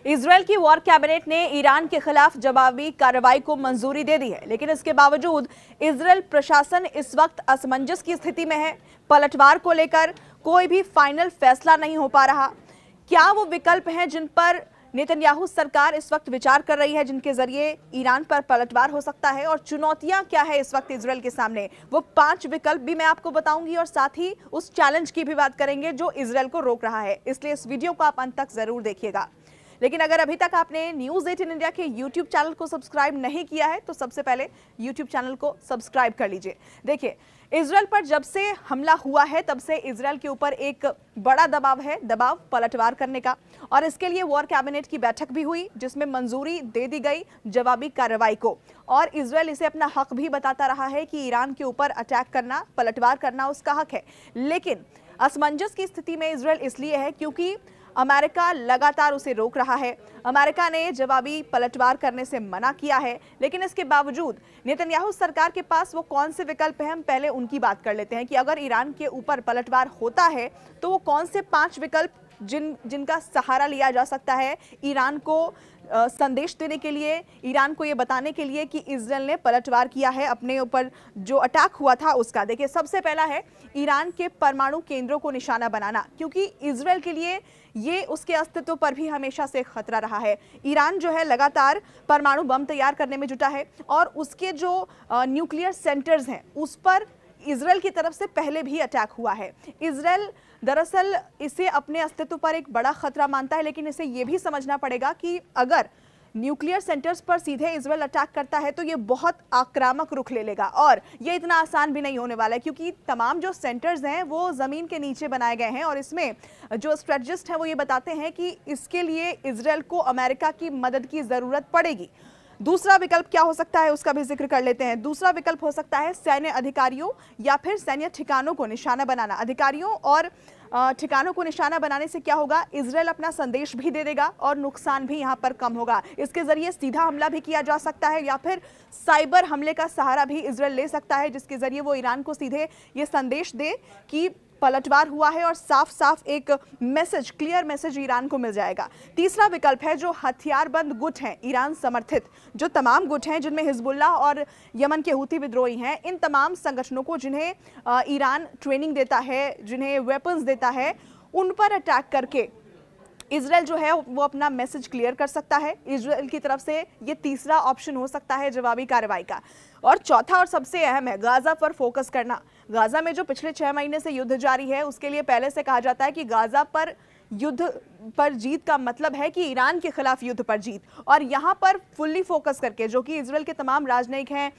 Israel की war cabinet ने Iran के खिलाफ जवाबी कार्रवाई को मंजूरी दे दी है, लेकिन इसके बावजूद इजरायल प्रशासन इस वक्त असमंजस की स्थिति में है। पलटवार को लेकर कोई भी फाइनल फैसला नहीं हो पा रहा। क्या वो विकल्प हैं जिन पर नेतन्याहू सरकार इस वक्त विचार कर रही है, जिनके जरिए ईरान पर पलटवार हो सकता है, और चुनौतियां क्या है इस वक्त इजरायल के सामने? वो 5 विकल्प भी मैं आपको बताऊंगी और साथ ही उस चैलेंज की भी बात करेंगे जो इजरायल को रोक रहा है। इसलिए इस वीडियो को आप अंत तक जरूर देखिएगा। लेकिन अगर अभी तक आपने न्यूज़ 18 इंडिया के यूट्यूब चैनल को सब्सक्राइब नहीं किया है तो सबसे पहले यूट्यूब चैनल को सब्सक्राइब कर लीजिए। देखिए, इजरायल पर जब से हमला हुआ है तब से इजरायल के ऊपर एक बड़ा दबाव है, दबाव पलटवार करने का, और इसके लिए वॉर कैबिनेट की बैठक भी हुई जिसमें मंजूरी दे दी गई जवाबी कार्रवाई को। और इजरायल इसे अपना हक भी बताता रहा है कि ईरान के ऊपर अटैक करना, पलटवार करना उसका हक है। लेकिन असमंजस की स्थिति में इजरायल इसलिए है क्योंकि अमेरिका लगातार उसे रोक रहा है। अमेरिका ने जवाबी पलटवार करने से मना किया है, लेकिन इसके बावजूद नेतन्याहू सरकार के पास वो कौन से विकल्प हैं, हम पहले उनकी बात कर लेते हैं कि अगर ईरान के ऊपर पलटवार होता है तो वो कौन से 5 विकल्प जिनका सहारा लिया जा सकता है ईरान को संदेश देने के लिए, ईरान को ये बताने के लिए कि इजरायल ने पलटवार किया है अपने ऊपर जो अटैक हुआ था उसका। देखिए, सबसे पहला है ईरान के परमाणु केंद्रों को निशाना बनाना, क्योंकि इजरायल के लिए ये उसके अस्तित्व पर भी हमेशा से खतरा रहा है। ईरान जो है लगातार परमाणु बम तैयार करने में जुटा है और उसके जो न्यूक्लियर सेंटर्स हैं उस पर इजरायल की तरफ से पहले भी अटैक हुआ है। इजरायल दरअसल इसे अपने अस्तित्व पर एक बड़ा खतरा मानता है, लेकिन इसे ये भी समझना पड़ेगा कि अगर न्यूक्लियर सेंटर्स पर सीधे इजरायल अटैक करता है तो ये बहुत आक्रामक रुख ले लेगा, और ये इतना आसान भी नहीं होने वाला है क्योंकि तमाम जो सेंटर्स हैं वो ज़मीन के नीचे बनाए गए हैं। और इसमें जो स्ट्रेटजिस्ट हैं वो ये बताते हैं कि इसके लिए इजरायल को अमेरिका की मदद की ज़रूरत पड़ेगी। दूसरा विकल्प क्या हो सकता है उसका भी जिक्र कर लेते हैं। दूसरा विकल्प हो सकता है सैन्य अधिकारियों या फिर सैन्य ठिकानों को निशाना बनाना। अधिकारियों और ठिकानों को निशाना बनाने से क्या होगा, इजरायल अपना संदेश भी दे देगा और नुकसान भी यहां पर कम होगा। इसके जरिए सीधा हमला भी किया जा सकता है या फिर साइबर हमले का सहारा भी इजरायल ले सकता है, जिसके जरिए वो ईरान को सीधे ये संदेश दे कि पलटवार हुआ है और साफ साफ एक मैसेज, क्लियर मैसेज ईरान को मिल जाएगा। तीसरा विकल्प है जो हथियारबंद गुट हैं, ईरान समर्थित जो तमाम गुट हैं जिनमें हिजबुल्लाह और यमन के हूती विद्रोही हैं, इन तमाम संगठनों को जिन्हें ईरान ट्रेनिंग देता है, जिन्हें वेपन्स देता है, उन पर अटैक करके इजरायल जो है वो अपना मैसेज क्लियर कर सकता है। इजरायल की तरफ से ये तीसरा ऑप्शन हो सकता है जवाबी कार्रवाई का। और चौथा और सबसे अहम है गाजा पर फोकस करना। गाजा में जो पिछले 6 महीने से युद्ध जारी है उसके लिए पहले से कहा जाता है कि गाजा पर युद्ध पर जीत का मतलब है कि ईरान के खिलाफ युद्ध पर जीत, और यहाँ पर फुल्ली फोकस करके जो कि इजरायल के तमाम राजनयिक हैं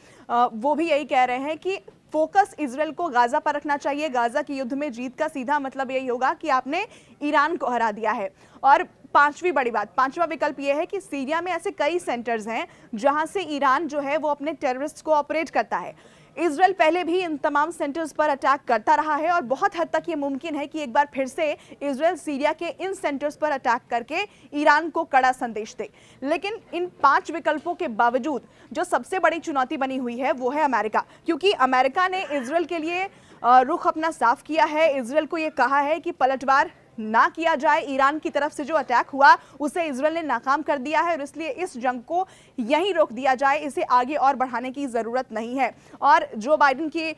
वो भी यही कह रहे हैं कि फोकस इजरायल को गाजा पर रखना चाहिए। गाजा की युद्ध में जीत का सीधा मतलब यही होगा कि आपने ईरान को हरा दिया है। और पांचवी बड़ी बात, पांचवा विकल्प यह है कि सीरिया में ऐसे कई सेंटर्स हैं जहां से ईरान जो है वो अपने टेररिस्ट को ऑपरेट करता है। इजरायल पहले भी इन तमाम सेंटर्स पर अटैक करता रहा है और बहुत हद तक ये मुमकिन है कि एक बार फिर से इजरायल सीरिया के इन सेंटर्स पर अटैक करके ईरान को कड़ा संदेश दे। लेकिन इन 5 विकल्पों के बावजूद जो सबसे बड़ी चुनौती बनी हुई है वो है अमेरिका, क्योंकि अमेरिका ने इजरायल के लिए रुख अपना साफ किया है। इजरायल को ये कहा है कि पलटवार ना किया जाए, ईरान की तरफ से जो अटैक हुआ उसे इजरायल ने नाकाम कर दिया है और इसलिए इस जंग को यहीं रोक दिया जाए, इसे आगे और बढ़ाने की ज़रूरत नहीं है। और जो बाइडेन की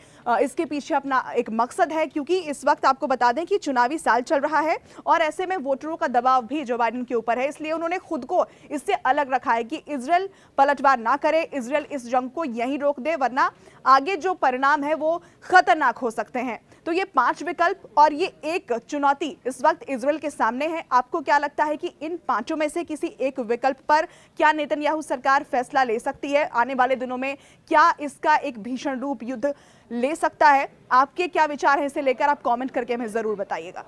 इसके पीछे अपना एक मकसद है, क्योंकि इस वक्त आपको बता दें कि चुनावी साल चल रहा है और ऐसे में वोटरों का दबाव भी जो बाइडेन के ऊपर है, इसलिए उन्होंने खुद को इससे अलग रखा है कि इजरायल पलटवार ना करे, इजरायल इस जंग को यहीं रोक दे, वरना आगे जो परिणाम है वो खतरनाक हो सकते हैं। तो ये 5 विकल्प और ये एक चुनौती इस वक्त इजरायल के सामने है। आपको क्या लगता है कि इन 5 में से किसी एक विकल्प पर क्या नेतन्याहू सरकार फैसला ले सकती है? आने वाले दिनों में क्या इसका एक भीषण रूप युद्ध ले सकता है? आपके क्या विचार हैं इसे लेकर, आप कमेंट करके हमें जरूर बताइएगा।